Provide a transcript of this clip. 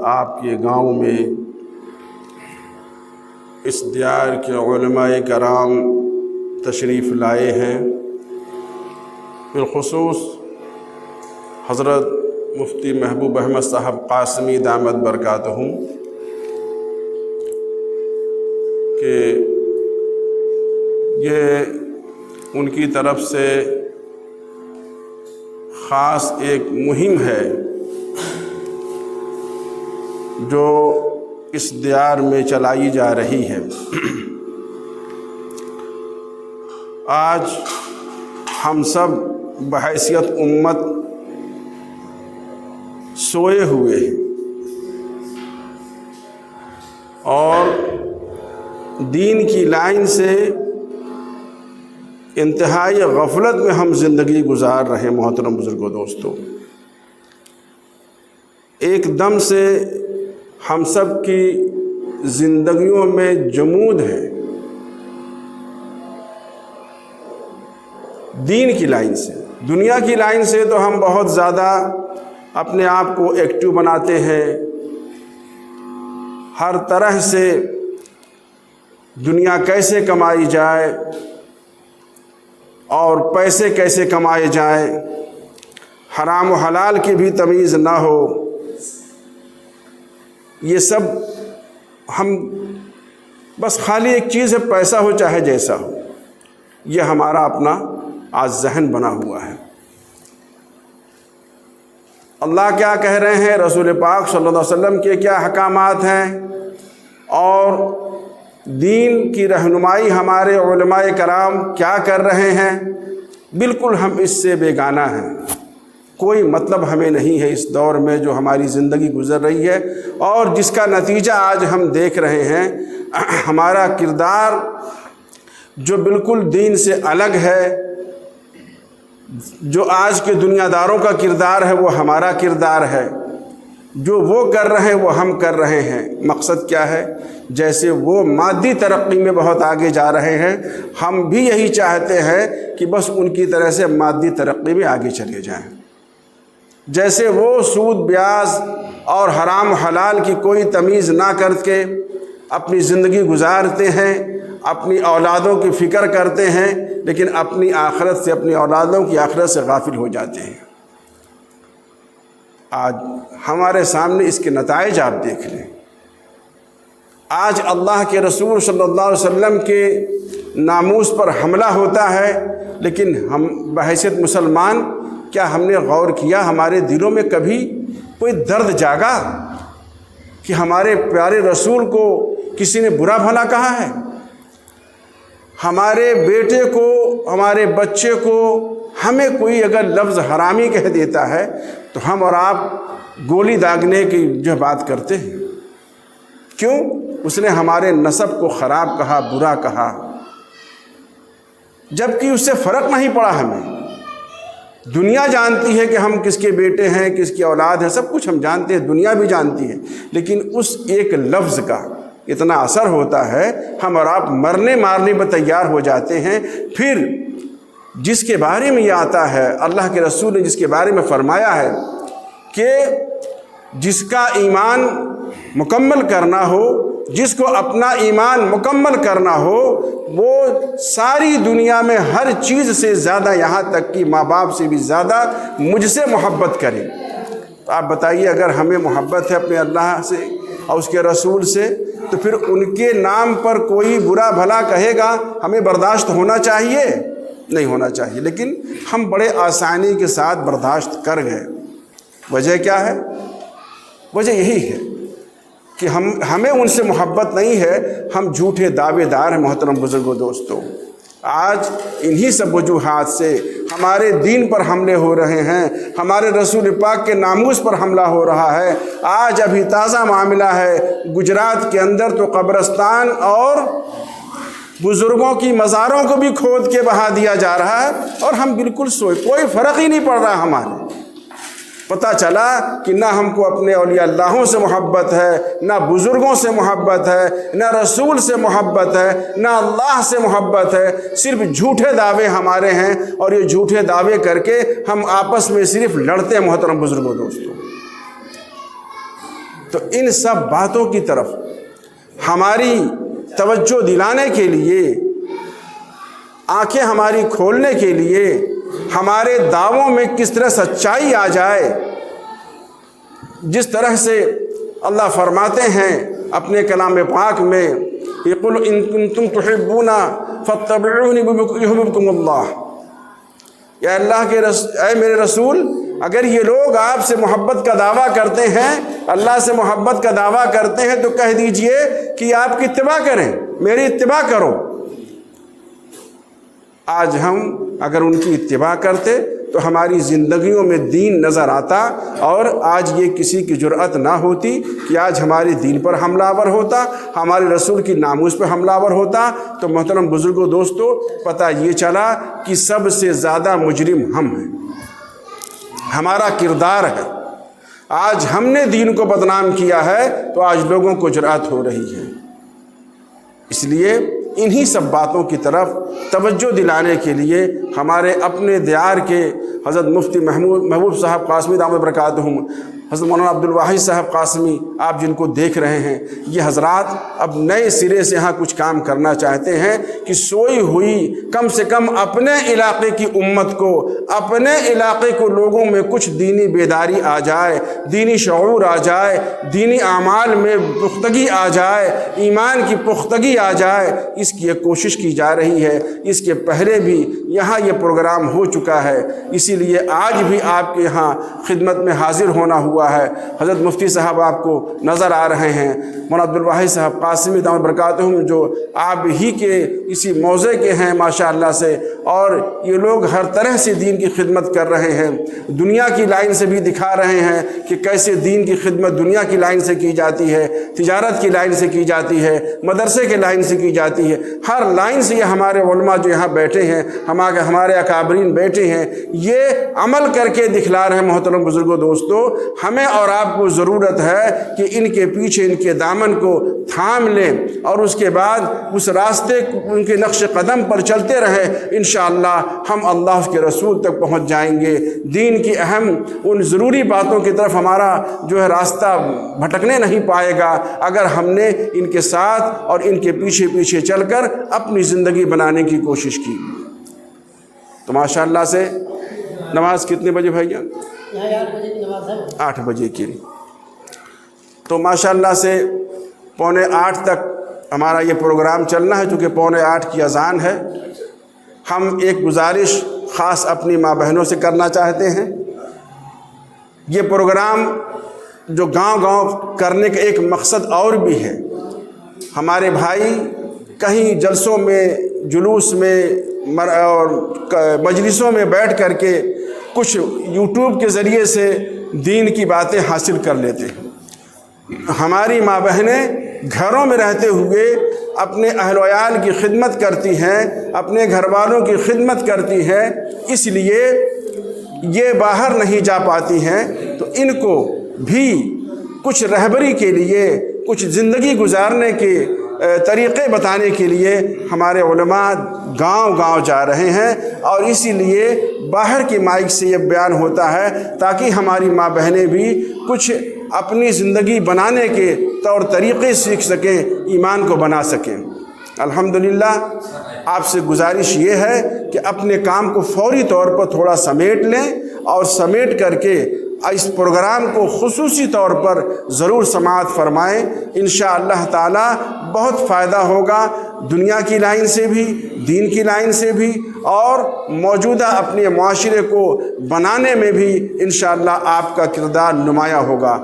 آپ کے گاؤں میں اس دیار کے علماء کرام تشریف لائے ہیں، بالخصوص حضرت مفتی محبوب احمد صاحب قاسمی دامت برکاتہم، کہ یہ ان کی طرف سے خاص ایک مہم ہے جو اس دیار میں چلائی جا رہی ہے۔ آج ہم سب بحیثیت امت سوئے ہوئے ہیں اور دین کی لائن سے انتہائی غفلت میں ہم زندگی گزار رہے ہیں۔ محترم بزرگوں، دوستو، ایک دم سے ہم سب کی زندگیوں میں جمود ہے دین کی لائن سے۔ دنیا کی لائن سے تو ہم بہت زیادہ اپنے آپ کو ایکٹیو بناتے ہیں، ہر طرح سے دنیا کیسے کمائی جائے اور پیسے کیسے کمائے جائیں، حرام و حلال کی بھی تمیز نہ ہو، یہ سب ہم بس خالی ایک چیز ہے، پیسہ ہو چاہے جیسا ہو، یہ ہمارا اپنا آج ذہن بنا ہوا ہے۔ اللہ کیا کہہ رہے ہیں، رسول پاک صلی اللہ علیہ وسلم کے کیا احکامات ہیں، اور دین کی رہنمائی ہمارے علماء کرام کیا کر رہے ہیں، بالکل ہم اس سے بیگانہ ہیں۔ کوئی مطلب ہمیں نہیں ہے اس دور میں جو ہماری زندگی گزر رہی ہے اور جس کا نتیجہ آج ہم دیکھ رہے ہیں۔ ہمارا کردار جو بالکل دین سے الگ ہے، جو آج کے دنیا داروں کا کردار ہے وہ ہمارا کردار ہے، جو وہ کر رہے ہیں وہ ہم کر رہے ہیں۔ مقصد کیا ہے؟ جیسے وہ مادی ترقی میں بہت آگے جا رہے ہیں، ہم بھی یہی چاہتے ہیں کہ بس ان کی طرح سے مادی ترقی میں آگے چلے جائیں۔ جیسے وہ سود بیاز اور حرام حلال کی کوئی تمیز نہ کر کے اپنی زندگی گزارتے ہیں، اپنی اولادوں کی فکر کرتے ہیں، لیکن اپنی آخرت سے، اپنی اولادوں کی آخرت سے غافل ہو جاتے ہیں۔ آج ہمارے سامنے اس کے نتائج آپ دیکھ لیں۔ آج اللہ کے رسول صلی اللہ علیہ وسلم کے ناموس پر حملہ ہوتا ہے، لیکن ہم بحیثیت مسلمان کیا ہم نے غور کیا، ہمارے دلوں میں کبھی کوئی درد جاگا کہ ہمارے پیارے رسول کو کسی نے برا بھلا کہا ہے؟ ہمارے بیٹے کو، ہمارے بچے کو ہمیں کوئی اگر لفظ حرامی کہہ دیتا ہے تو ہم اور آپ گولی داغنے کی جو بات کرتے ہیں۔ کیوں؟ اس نے ہمارے نسب کو خراب کہا، برا کہا، جبکہ اس سے فرق نہیں پڑا ہمیں۔ دنیا جانتی ہے کہ ہم کس کے بیٹے ہیں، کس کی اولاد ہیں، سب کچھ ہم جانتے ہیں، دنیا بھی جانتی ہے، لیکن اس ایک لفظ کا اتنا اثر ہوتا ہے، ہم اور آپ مرنے مارنے پر تیار ہو جاتے ہیں۔ پھر جس کے بارے میں یہ آتا ہے، اللہ کے رسول نے جس کے بارے میں فرمایا ہے کہ جس کا ایمان مکمل کرنا ہو، جس کو اپنا ایمان مکمل کرنا ہو، وہ ساری دنیا میں ہر چیز سے زیادہ، یہاں تک کہ ماں باپ سے بھی زیادہ مجھ سے محبت کرے۔ تو آپ بتائیے، اگر ہمیں محبت ہے اپنے اللہ سے اور اس کے رسول سے، تو پھر ان کے نام پر کوئی برا بھلا کہے گا ہمیں برداشت ہونا چاہیے؟ نہیں ہونا چاہیے، لیکن ہم بڑے آسانی کے ساتھ برداشت کر گئے۔ وجہ کیا ہے؟ وجہ یہی ہے کہ ہمیں ان سے محبت نہیں ہے، ہم جھوٹے دعوے دار ہیں۔ محترم بزرگوں، دوستو، آج انہی سب وجوہات سے ہمارے دین پر حملے ہو رہے ہیں، ہمارے رسول پاک کے ناموس پر حملہ ہو رہا ہے۔ آج ابھی تازہ معاملہ ہے، گجرات کے اندر تو قبرستان اور بزرگوں کی مزاروں کو بھی کھود کے بہا دیا جا رہا ہے، اور ہم بالکل سوئے، کوئی فرق ہی نہیں پڑ رہا ہمارے۔ پتہ چلا کہ نہ ہم کو اپنے اولیاء اللہوں سے محبت ہے، نہ بزرگوں سے محبت ہے، نہ رسول سے محبت ہے، نہ اللہ سے محبت ہے، صرف جھوٹے دعوے ہمارے ہیں، اور یہ جھوٹے دعوے کر کے ہم آپس میں صرف لڑتے ہیں۔ محترم بزرگوں، دوستوں، تو ان سب باتوں کی طرف ہماری توجہ دلانے کے لیے، آنکھیں ہماری کھولنے کے لیے، ہمارے دعووں میں کس طرح سچائی آ جائے، جس طرح سے اللہ فرماتے ہیں اپنے کلام پاک میں، قُلْ إِن كُنتُمْ تُحِبُّونَ فَاتَّبِعُونِ يُحْبِبْكُمُ اللَّهُ، یا اللہ کے اے میرے رسول، اگر یہ لوگ آپ سے محبت کا دعویٰ کرتے ہیں، اللہ سے محبت کا دعویٰ کرتے ہیں، تو کہہ دیجئے کہ آپ کی اتباع کریں، میری اتباع کرو۔ آج ہم اگر ان کی اتباع کرتے تو ہماری زندگیوں میں دین نظر آتا، اور آج یہ کسی کی جرأت نہ ہوتی کہ آج ہمارے دین پر حملہ آور ہوتا، ہمارے رسول کی ناموس پر حملہ آور ہوتا۔ تو محترم بزرگوں، دوستو، پتہ یہ چلا کہ سب سے زیادہ مجرم ہم ہیں، ہمارا کردار ہے۔ آج ہم نے دین کو بدنام کیا ہے تو آج لوگوں کو جرأت ہو رہی ہے۔ اس لیے انہی سب باتوں کی طرف توجہ دلانے کے لیے ہمارے اپنے دیار کے حضرت مفتی محبوب صاحب قاسمی دامت برکاتہم، حضرت مولانا عبدالواحد صاحب قاسمی، آپ جن کو دیکھ رہے ہیں، یہ حضرات اب نئے سرے سے یہاں کچھ کام کرنا چاہتے ہیں کہ سوئی ہوئی کم سے کم اپنے علاقے کی امت کو، اپنے علاقے کو لوگوں میں کچھ دینی بیداری آ جائے، دینی شعور آ جائے، دینی اعمال میں پختگی آ جائے، ایمان کی پختگی آ جائے، اس کی ایک کوشش کی جا رہی ہے۔ اس کے پہلے بھی یہاں یہ پروگرام ہو چکا ہے، اسی لیے آج بھی آپ کے یہاں خدمت میں حاضر ہونا ہوا ہے۔ حضرت مفتی صاحب آپ کو نظر آ رہے ہیں، مولانا عبدالواحد صاحب قاسمی دامت برکاتہم، جو آپ ہی کے اسی موضع کے ہیں ماشاءاللہ سے، اور یہ لوگ ہر طرح سے دین کی خدمت کر رہے ہیں، دنیا کی لائن سے بھی دکھا رہے ہیں کہ کیسے دین کی خدمت دنیا کی لائن سے کی جاتی ہے، تجارت کی لائن سے کی جاتی ہے، مدرسے کے لائن سے کی جاتی ہے، ہر لائن سے یہ ہمارے علماء جو یہاں بیٹھے ہیں، ہمارے اکابرین بیٹھے ہیں، یہ عمل کر کے دکھلا رہے ہیں۔ محترم بزرگوں، دوستو، ہمیں اور آپ کو ضرورت ہے کہ ان کے پیچھے ان کے دامن کو تھام لیں، اور اس کے بعد اس راستے ان کے نقش قدم پر چلتے رہیں۔ انشاءاللہ ہم اللہ کے رسول تک پہنچ جائیں گے۔ دین کی اہم ان ضروری باتوں کی طرف ہمارا جو ہے راستہ بھٹکنے نہیں پائے گا اگر ہم نے ان کے ساتھ اور ان کے پیچھے پیچھے چل کر اپنی زندگی بنانے کی کوشش کی۔ تو ماشاءاللہ سے نماز کتنے بجے بھائی جان؟ 8 بجے کی۔ تو ماشاءاللہ سے 7:45 تک ہمارا یہ پروگرام چلنا ہے، چونکہ 7:45 کی اذان ہے۔ ہم ایک گزارش خاص اپنی ماں بہنوں سے کرنا چاہتے ہیں۔ یہ پروگرام جو گاؤں گاؤں کرنے کا ایک مقصد اور بھی ہے۔ ہمارے بھائی کہیں جلسوں میں، جلوس میں اور مجلسوں میں بیٹھ کر کے کچھ یوٹیوب کے ذریعے سے دین کی باتیں حاصل کر لیتے ہیں۔ ہماری ماں بہنیں گھروں میں رہتے ہوئے اپنے اہل و عیال کی خدمت کرتی ہیں، اپنے گھر والوں کی خدمت کرتی ہیں، اس لیے یہ باہر نہیں جا پاتی ہیں۔ تو ان کو بھی کچھ رہبری کے لیے، کچھ زندگی گزارنے کے طریقے بتانے کے لیے ہمارے علماء گاؤں گاؤں جا رہے ہیں، اور اسی لیے باہر کی مائک سے یہ بیان ہوتا ہے تاکہ ہماری ماں بہنیں بھی کچھ اپنی زندگی بنانے کے طور طریقے سیکھ سکیں، ایمان کو بنا سکیں۔ الحمدللہ آپ سے گزارش یہ ہے کہ اپنے کام کو فوری طور پر تھوڑا سمیٹ لیں، اور سمیٹ کر کے اس پروگرام کو خصوصی طور پر ضرور سماعت فرمائیں۔ انشاءاللہ تعالی بہت فائدہ ہوگا، دنیا کی لائن سے بھی، دین کی لائن سے بھی، اور موجودہ اپنے معاشرے کو بنانے میں بھی انشاءاللہ آپ کا کردار نمایاں ہوگا۔